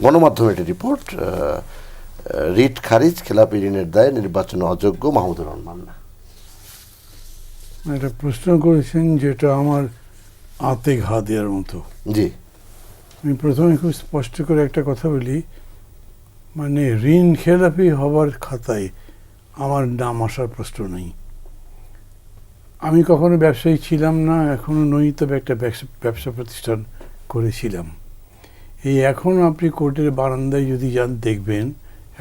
গণমাধ্যমে একটা report, writ খারিজ, খেলাপি ঋণের দায়ে নির্বাচনে অযোগ্য মাহমুদুর রহমান মান্না। একটা প্রশ্ন করেছেন যেটা আমার আতে ঘা দেওয়ার মতো। জি, আমি প্রথমে খুব স্পষ্ট করে একটা কথা বলি, মানে ঋণ খেলাপি হবার খাতায় আমার নাম আসার প্রশ্ন নেই। আমি কখনো ব্যবসায়ী ছিলাম না, এখনো নই, তবে একটা ব্যবসা প্রতিষ্ঠান করেছিলাম। এই এখন আপনি কোর্টের বারান্দায় যদি যান দেখবেন,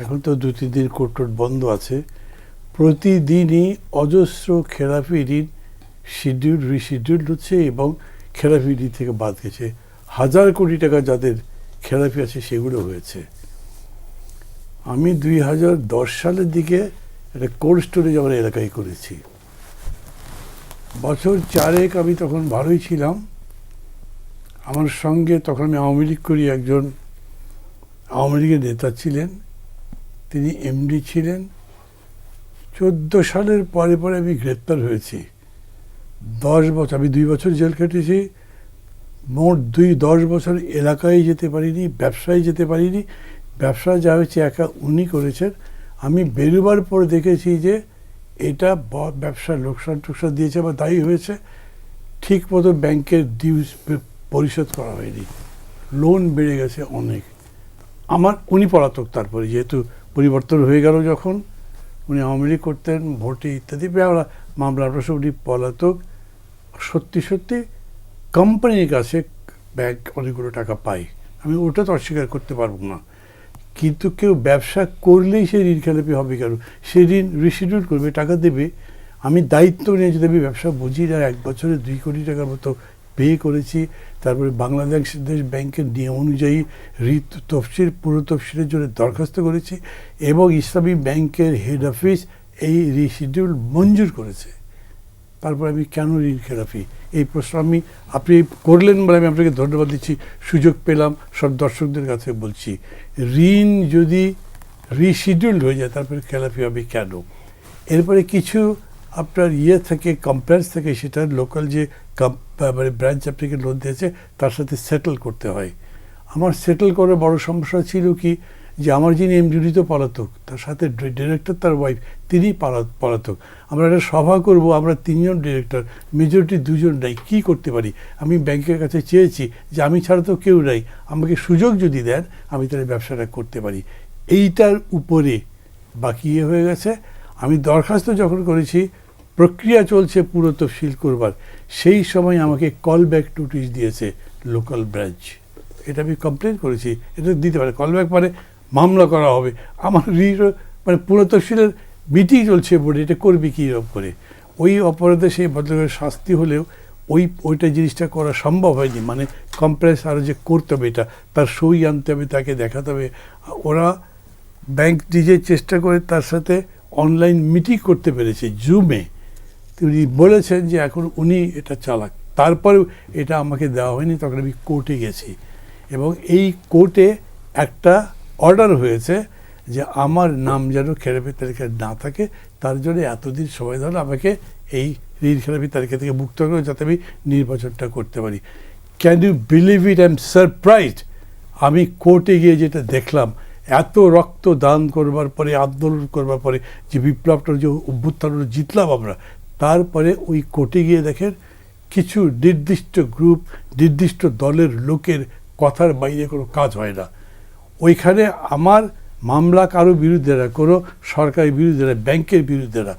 এখন তো 2-3 দিন কোর্ট বন্ধ আছে, প্রতিদিনই অজস্র খেলাপি ঋণ শিডিউল রিশিডিউল হচ্ছে এবং খেলাপি ঋণ থেকে বাদ গেছে। 1000 কোটি টাকা যাদের খেলাপি আছে সেগুলো হয়েছে। আমি 2010 সালের দিকে একটা কোল্ড স্টোরেজ আমার এলাকায় করেছি। বছর 4 আমি তখন ভালোই ছিলাম। আমার সঙ্গে তখন আমি আওয়ামী লীগ করি, একজন আওয়ামী লীগের নেতা ছিলেন, তিনি এমডি ছিলেন। 14 সালের পরে পরে আমি গ্রেপ্তার হয়েছি। 10 বছর, আমি 2 বছর জেল কেটেছি। মোট 10 বছর এলাকায় যেতে পারিনি, ব্যবসায় যেতে পারিনি। ব্যবসা যা হয়েছে একা উনি করেছেন। আমি বেরোবার পর দেখেছি যে এটা ব্যবসার লোকসান টোকসান দিয়েছে বা দায়ী হয়েছে, ঠিক মতো ব্যাংকের ডিউজ পরিশোধ করা হয়নি, লোন বেড়ে গেছে অনেক। উনি পলাতক, তারপরে যেহেতু পরিবর্তন হয়ে গেল, যখন উনি আওয়ামী লীগ করতেন, ভোটে ইত্যাদি মামলা প্রশ্ন, উনি পলাতক। সত্যি সত্যি কোম্পানির কাছে ব্যাংক অনেকগুলো টাকা পায়, আমি ওটা তো অস্বীকার করতে পারবো না। কিন্তু কেউ ব্যবসা করলেই সে ঋণ খেলাপি হবে কেন? সে ঋণ রিশিডিউল করবে, টাকা দেবে। আমি দায়িত্ব নিয়ে যদি আমি ব্যবসা বুঝি না, 1 বছরে 2 কোটি টাকার মতো পে করেছি। তারপরে বাংলাদেশ ব্যাংকের নিয়ম অনুযায়ী তফসিল, পুরো তফসিলের জন্য দরখাস্ত করেছি এবং ইসলামী ব্যাংকের হেড অফিস এই রিশিডিউল মঞ্জুর করেছে। তারপর আমি কেন ঋণ খেলাপি, এই প্রশ্ন আপনি করলেন বলে আমি আপনাকে ধন্যবাদ দিচ্ছি, সুযোগ পেলাম সব দর্শকদের কাছে বলছি। ঋণ যদি রিশিডিউল হয়ে যায় তারপরে খেলাপি হবে কেন? এরপরে কিছু আপনার থেকে কমপ্লেন্স থেকে, সেটা লোকাল যে মানে ব্রাঞ্চ আপনাকে লোন দিয়েছে তার সাথে সেটেল করতে হয়। আমার সেটেল করার বড় সমস্যা ছিল কি, যে আমার যিনি এমডি তো পলাতক, তার সাথে ডিরেক্টর তার ওয়াইফ, তিনি পলাতক। আমরা একটা সভা করব, আমরা 3 জন ডিরেক্টর, মেজরিটি 2 জন নাই, কী করতে পারি? আমি ব্যাংকের কাছে চেয়েছি যে আমি ছাড়া তো কেউ নাই, আমাকে সুযোগ যদি দেন আমি তাহলে ব্যবসাটা করতে পারি। এইটার উপরে বাকি হয়ে গেছে। আমি দরখাস্ত যখন করেছি, প্রক্রিয়া চলছে পুরো তফসিল করবার, সেই সময় আমাকে কল ব্যাক নোটিশ দিয়েছে লোকাল ব্রাঞ্চ। এটা আমি কমপ্লেন করেছি, এটা দিতে পারে কল ব্যাক, মানে মামলা করা হবে। আমার মানে পুরো তফসিলের মিটিং চলছে বোর্ডে, এটা করবি কী রকম করে? ওই অপরাধে সেই ভদ্রলোকের শাস্তি হলেও ওইটা জিনিসটা করা সম্ভব হয়নি। মানে কমপ্লেন্স আরও যে করতে হবে, এটা তার সই আনতে হবে, তাকে দেখাতে হবে। ওরা ব্যাংক নিজের চেষ্টা করে তার সাথে অনলাইন মিটিং করতে পেরেছে জুমে। তিনি বলেছেন যে এখন উনি এটা চালাক, তারপরেও এটা আমাকে দেওয়া হয়নি। তখন আমি কোর্টে গেছি এবং এই কোর্টে একটা অর্ডার হয়েছে যে আমার নাম যেন খেলাপি তালিকায় না থাকে, তার জন্য এতদিন সময় ধরে আমাকে এই ঋণ খেলাপি তালিকা থেকে মুক্ত করে, যাতে আমি নির্বাচনটা করতে পারি। Can you believe it? I am surprised. আমি কোর্টে গিয়ে যেটা দেখলাম, এত রক্ত দান করবার পরে, আন্দোলন করবার পরে, যে বিপ্লবটা, যে অভ্যুত্থান জিতলাম আমরা, তারপরে ওই কোর্টে গিয়ে দেখেন কিছু নির্দিষ্ট গ্রুপ, নির্দিষ্ট দলের লোকের কথার বাইরে কোনো কাজ হয় না। ওইখানে আমার মামলা কারো বিরুদ্ধে না, কোনো সরকারের বিরুদ্ধে না, ব্যাংকের বিরুদ্ধে না,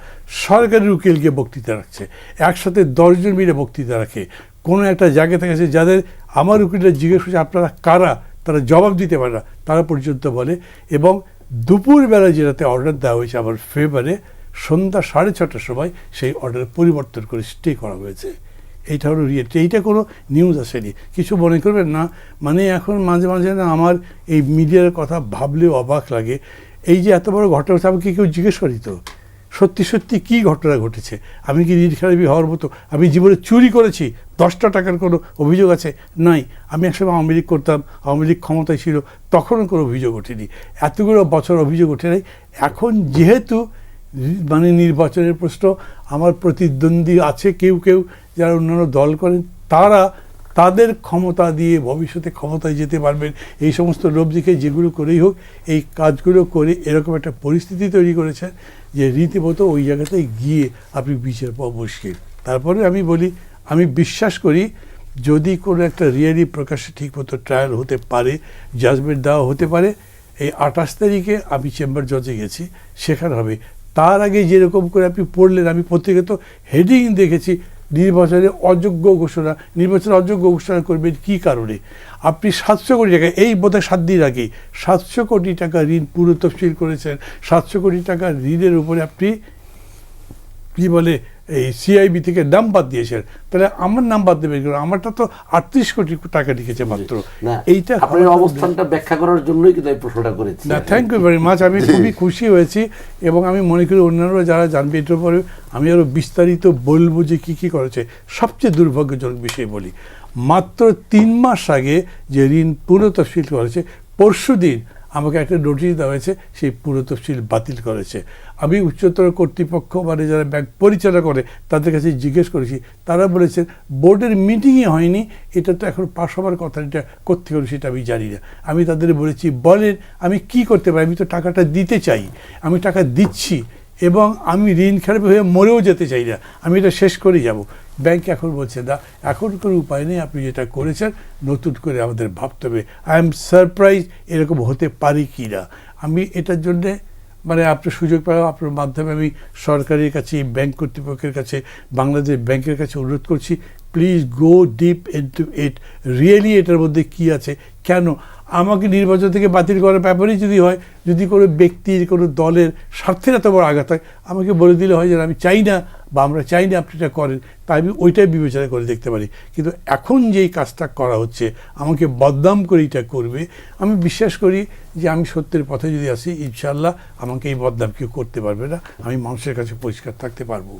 সরকারি উকিলকে বক্তৃতা রাখছে, একসাথে 10 জন মিলে বক্তৃতা রাখে। কোনো একটা জায়গা থেকে আছে, যাদের আমার উকিলরা জিজ্ঞেস করছে আপনারা কারা, তারা জবাব দিতে পারে না, তারা পর্যন্ত বলে। এবং দুপুরবেলা যেটাতে অর্ডার দেওয়া হয়েছে আমার ফেভারে, সন্ধ্যা 6:30টার সময় সেই অর্ডার পরিবর্তন করে স্টে করা হয়েছে। এইটা হলো রিয়েলিটি, এইটা কোনো নিউজ আসেনি, কিছু মনে করবেন না। মানে এখন মাঝে মাঝে না আমার এই মিডিয়ার কথা ভাবলেও অবাক লাগে। এই যে এত বড় ঘটনা হচ্ছে, আমাকে কেউ জিজ্ঞেস করি তো সত্যি সত্যি কী ঘটনা ঘটেছে, আমি কি ঋণ খেলাপি হওয়ার মতো? আমি জীবনে চুরি করেছি, 10টা টাকার কোনো অভিযোগ আছে? নাই। আমি একসময় আওয়ামী লীগ করতাম, আওয়ামী লীগ ক্ষমতায় ছিল, তখনও কোনো অভিযোগ ওঠেনি, এতগুলো বছর অভিযোগ ওঠে নাই। এখন যেহেতু মানে নির্বাচনের প্রশ্ন, আমার প্রতিদ্বন্দ্বী আছে কেউ কেউ যারা অন্যান্য দল করেন, তারা তাদের ক্ষমতা দিয়ে ভবিষ্যতে ক্ষমতায় যেতে পারবেন এই সমস্ত লোভ দেখে যেগুলো করেই হোক এই কাজগুলো করে এরকম একটা পরিস্থিতি তৈরি করেছেন যে রীতিমতো ওই জায়গাতে গিয়ে আপনি বিচার পাওয়া মুশকিল। তারপরে আমি বলি, আমি বিশ্বাস করি যদি কোনো একটা রিয়েলি প্রকাশ্যে ঠিকমতো ট্রায়াল হতে পারে, জাজমেন্ট দেওয়া হতে পারে, এই 28 তারিখে আমি চেম্বার জজে গেছি, সেখানে হবে। তার আগে যেরকম করে আপনি পড়লেন, আমি পত্রিকা তো হেডিং দেখেছি, নির্বাচনে অযোগ্য ঘোষণা, নির্বাচনে অযোগ্য ঘোষণা করবেন কী কারণে? আপনি 700 কোটি টাকা, এই বোধহয় 7 দিন আগে 700 কোটি টাকা ঋণ পুরো তফসিল করেছেন। 700 কোটি টাকা ঋণের উপরে আপনি কী বলে এই সিআইবি থেকে নাম বাদ দিয়েছেন, তাহলে আমার নাম বাদ দেবেন কেন? আমারটা তো 38 কোটি টাকা লিখেছে মাত্র। এইটা আপনার অবস্থানটা ব্যাখ্যা করার জন্যই কিন্তু এই প্রশ্নটা করেছি। না, থ্যাংক ইউ ভেরি মাচ। আমি খুবই খুশি হয়েছি এবং আমি মনে করি অন্যান্যরা যারা জানবে এটার পরে আমি আরও বিস্তারিত বলবো যে কী কী করেছে। সবচেয়ে দুর্ভাগ্যজনক বিষয় বলি, মাত্র 3 মাস আগে যে ঋণ পুনঃতফসিল করেছে, পরশুদিন আমাকে একটা নোটিশ দেওয়া হয়েছে সেই পুরো তফসিল বাতিল করেছে। আমি উচ্চতর কর্তৃপক্ষ মানে যারা ব্যাংক পরিচালনা করে তাদের কাছে জিজ্ঞেস করেছি, তারা বলেছেন বোর্ডের মিটিংই হয়নি, এটা তো এখন পাশ হওয়ার কথা, এটা করতে হবে সেটা আমি জানি না। আমি তাদের বলেছি বলেন আমি কি করতে পারি, আমি তো টাকাটা দিতে চাই, আমি টাকা দিচ্ছি এবং আমি ঋণ খেলাপি হয়ে মরেও যেতে চাই না, আমি এটা শেষ করে যাব। ব্যাংক এখন বলছে না, এখন কোনো উপায় নেই, আপনি যেটা করেছেন নতুন করে আমাদের ভাবতে হবে। আই এম সারপ্রাইজ এরকম হতে পারি কি না। আমি এটার জন্যে মানে আপনার সুযোগ পাওয়া আপনার মাধ্যমে আমি সরকারের কাছে, ব্যাংক কর্তৃপক্ষের কাছে, বাংলাদেশ ব্যাংকের কাছে অনুরোধ করছি, please go deep into it. Really এটার মধ্যে কী আছে, কেন আমাকে নির্বাচন থেকে বাতিল করার ব্যাপারেই যদি হয়, যদি কোনো ব্যক্তির কোনো দলের স্বার্থের এত বড় আঘাত হয়, আমাকে বলে দিলে হয় যে আমি চাই না বা আমরা চাই না আপনি এটা করেন, তাই আমি ওইটাই বিবেচনা করে দেখতে পারি। কিন্তু এখন যেই কাজটা করা হচ্ছে, আমাকে বদনাম করে এটা করবে, আমি বিশ্বাস করি যে আমি সত্যের পথে যদি আসি ইনশাআল্লাহ আমাকে এই বদনাম কেউ করতে পারবে না, আমি মানুষের কাছে পরিষ্কার থাকতে পারবো।